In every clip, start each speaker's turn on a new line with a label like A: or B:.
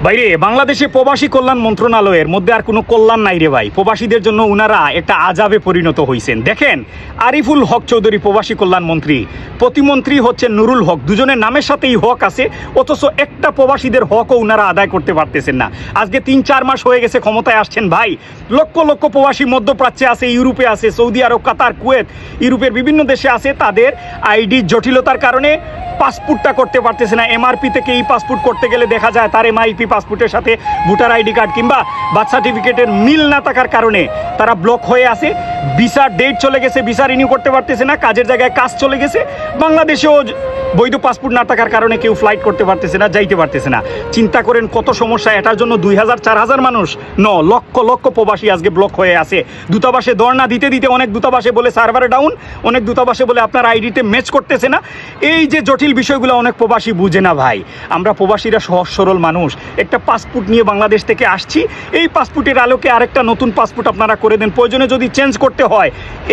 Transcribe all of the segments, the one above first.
A: বাইরে বাংলাদেশে প্রবাসী কল্যাণ মন্ত্রণালয়ের মধ্যে আর কোনো কল্যাণ নাই রে ভাই। প্রবাসীদের জন্য উনারা একটা আজাবে পরিণত হয়েছেন। দেখেন, আরিফুল হক চৌধুরী প্রবাসী কল্যাণ মন্ত্রী, প্রতিমন্ত্রী হচ্ছে নুরুল হক, দুজনের নামের সাথেই হক আছে, অথচ একটা প্রবাসীদের হকও উনারা আদায় করতে পারতেছেন না। আজকে 3-4 মাস হয়ে গেছে ক্ষমতায় আসছেন ভাই। লক্ষ লক্ষ প্রবাসী মধ্যপ্রাচ্যে আছে, ইউরোপে আছে, সৌদি আরব, কাতার, কুয়েত, ইউরোপের বিভিন্ন দেশে আছে। তাদের আইডি জটিলতার কারণে পাসপোর্টটা করতে পারতেছে না। এমআরপি থেকে এই পাসপোর্ট করতে গেলে দেখা যায় তার এমআইপি পাসপোর্টের সাথে ভোটার আইডি কার্ড কিংবা বার্থ সার্টিফিকেটের মিল না থাকার কারণে তারা ব্লক হয়ে আছে। ভিসার ডেট চলে গেছে, ভিসা রিনিউ করতে পারতেছে না, কাজের জায়গায় কাজ চলে গেছে। বাংলাদেশেও বৈধ পাসপোর্ট না থাকার কারণে কেউ ফ্লাইট করতে পারতেছে না, যাইতে পারতেছে না। চিন্তা করেন কত সমস্যা। এটার জন্য 2000-4000 মানুষ লক্ষ লক্ষ প্রবাসী আজকে ব্লক হয়ে আছে। দূতাবাসে ধর্ণা দিতে দিতে অনেক দূতাবাসে বলে সার্ভার ডাউন, অনেক দূতাবাসে বলে আপনার আইডিতে ম্যাচ করতেছে না। এই যে জটিল বিষয়গুলো অনেক প্রবাসী বুঝে না ভাই। আমরা প্রবাসীরা সহজ সরল মানুষ, একটা পাসপোর্ট নিয়ে বাংলাদেশ থেকে আসছি, এই পাসপোর্টের আলোকে আরেকটা নতুন পাসপোর্ট আপনারা করে দেন। প্রয়োজনে যদি চেঞ্জ করতে হয়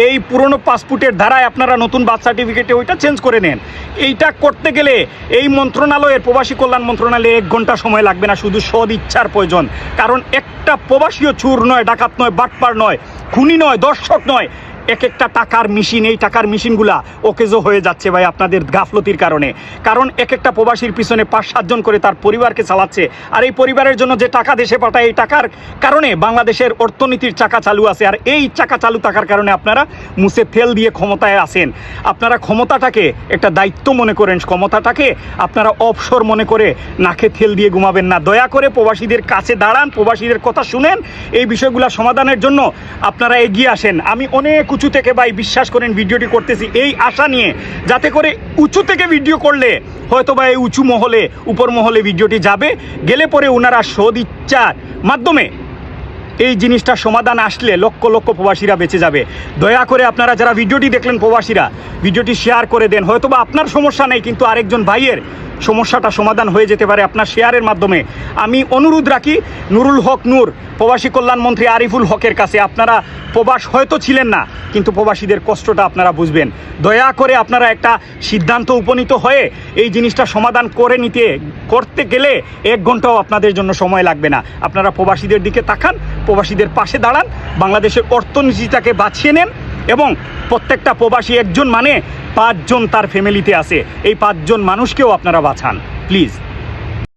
A: এই পুরনো পাসপোর্টের ধারায় আপনারা নতুন বার্থ সার্টিফিকেটে ওইটা চেঞ্জ করে নেন। এইটা করতে গেলে এই মন্ত্রণালয়ের, প্রবাসী কল্যাণ মন্ত্রণালয়ে 1 ঘন্টা সময় লাগবে না, শুধু সদ ইচ্ছার প্রয়োজন। কারণ একটা প্রবাসীও চোর নয়, ডাকাত নয়, বাটপার নয়, খুনি নয়, দর্শক নয়। এক একটা টাকার মেশিন, এই টাকার মেশিনগুলা ওকেজো হয়ে যাচ্ছে ভাই আপনাদের গাফলতির কারণে। কারণ এক একটা প্রবাসীর পিছনে 5-7 জন করে তার পরিবারকে চালাচ্ছে। আর এই পরিবারের জন্য যে টাকা দেশে পাঠায়, এই টাকার কারণে বাংলাদেশের অর্থনীতির চাকা চালু আছে। আর এই চাকা চালু থাকার কারণে আপনারা মুছে তেল দিয়ে ক্ষমতায় আসেন। আপনারা ক্ষমতাটাকে একটা দায়িত্ব মনে করেন, ক্ষমতাটাকে আপনারা অবসর মনে করে নাকে তেল দিয়ে ঘুমাবেন না। দয়া করে প্রবাসীদের কাছে দাঁড়ান, প্রবাসীদের কথা শুনেন, এই বিষয়গুলো সমাধানের জন্য আপনারা এগিয়ে আসেন। আমি অনেক উঁচু থেকে ভাই, বিশ্বাস করেন, ভিডিওটি করতেছি এই আশা নিয়ে, যাতে করে উঁচু থেকে ভিডিও করলে হয়তো বা এই উঁচু মহলে, উপর মহলে ভিডিওটি যাবে, গেলে পরে ওনারা সদ ইচ্ছার মাধ্যমে এই জিনিসটা সমাধান আসলে লক্ষ লক্ষ প্রবাসীরা বেঁচে যাবে। দয়া করে আপনারা যারা ভিডিওটি দেখলেন প্রবাসীরা, ভিডিওটি শেয়ার করে দেন। হয়তো বা আপনার সমস্যা নেই, কিন্তু আরেকজন ভাইয়ের সমস্যাটা সমাধান হয়ে যেতে পারে আপনার শেয়ারের মাধ্যমে। আমি অনুরোধ রাখি নুরুল হক নূর, প্রবাসী কল্যাণ মন্ত্রী আরিফুল হকের কাছে, আপনারা প্রবাস হয়তো ছিলেন না, কিন্তু প্রবাসীদের কষ্টটা আপনারা বুঝবেন। দয়া করে আপনারা একটা সিদ্ধান্ত উপনীত হয়ে এই জিনিসটা সমাধান করতে গেলে 1 ঘন্টাও আপনাদের জন্য সময় লাগবে না। আপনারা প্রবাসীদের দিকে তাকান, প্রবাসীদের পাশে দাঁড়ান, বাংলাদেশের অর্থনীতিটাকে বাঁচিয়ে নেন। এবং প্রত্যেকটা প্রবাসী একজন মানে 5 জন তার ফ্যামিলিতে আছে, এই 5 জন মানুষকেও আপনারা বাঁচান প্লিজ।